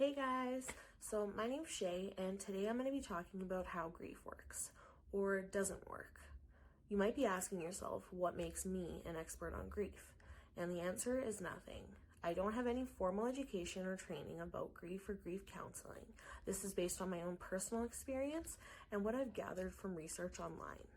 Hey guys, so my name's Shay, and today I'm going to be talking about how grief works, or doesn't work. You might be asking yourself, what makes me an expert on grief? And the answer is nothing. I don't have any formal education or training about grief or grief counseling. This is based on my own personal experience and what I've gathered from research online.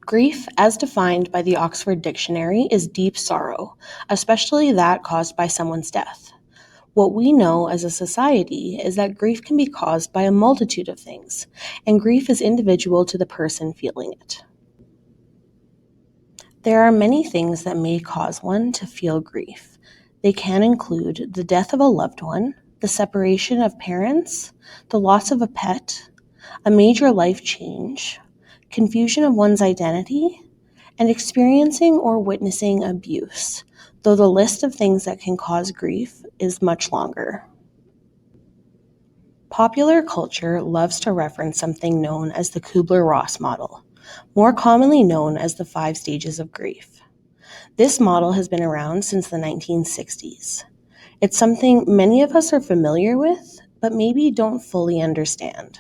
Grief, as defined by the Oxford Dictionary, is deep sorrow, especially that caused by someone's death. What we know as a society is that grief can be caused by a multitude of things, and grief is individual to the person feeling it. There are many things that may cause one to feel grief. They can include the death of a loved one, the separation of parents, the loss of a pet, a major life change, confusion of one's identity, and experiencing or witnessing abuse, though the list of things that can cause grief is much longer. Popular culture loves to reference something known as the Kubler-Ross model, more commonly known as the 5 stages of grief. This model has been around since the 1960s. It's something many of us are familiar with, but maybe don't fully understand.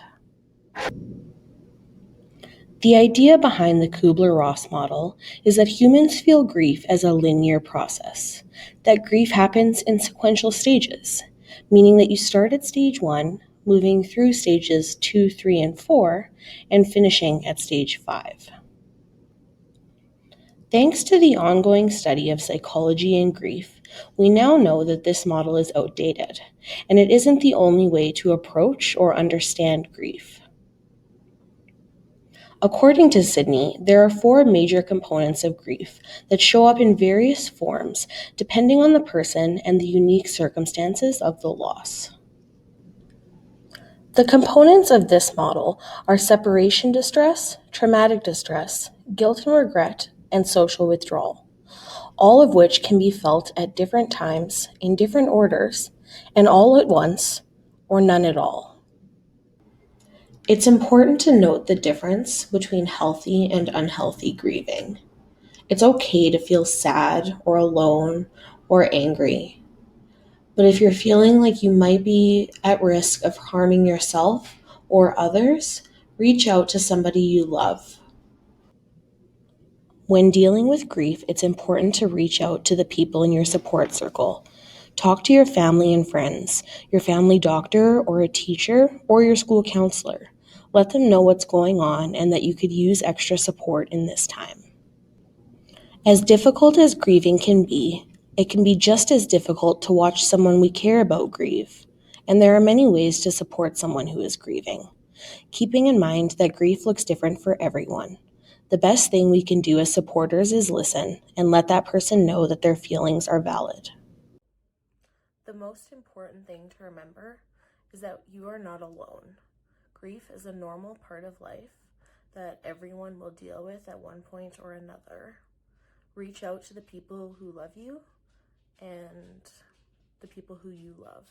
The idea behind the Kubler-Ross model is that humans feel grief as a linear process, that grief happens in sequential stages, meaning that you start at stage 1, moving through stages 2, 3, and 4, and finishing at stage 5. Thanks to the ongoing study of psychology and grief, we now know that this model is outdated, and it isn't the only way to approach or understand grief. According to Sidney, there are 4 major components of grief that show up in various forms depending on the person and the unique circumstances of the loss. The components of this model are separation distress, traumatic distress, guilt and regret, and social withdrawal, all of which can be felt at different times, in different orders, and all at once, or none at all. It's important to note the difference between healthy and unhealthy grieving. It's okay to feel sad or alone or angry. But if you're feeling like you might be at risk of harming yourself or others, reach out to somebody you love. When dealing with grief, it's important to reach out to the people in your support circle. Talk to your family and friends, your family doctor or a teacher, or your school counselor. Let them know what's going on and that you could use extra support in this time. As difficult as grieving can be, it can be just as difficult to watch someone we care about grieve. And there are many ways to support someone who is grieving, keeping in mind that grief looks different for everyone. The best thing we can do as supporters is listen and let that person know that their feelings are valid. The most important thing to remember is that you are not alone. Grief is a normal part of life that everyone will deal with at one point or another. Reach out to the people who love you and the people who you love.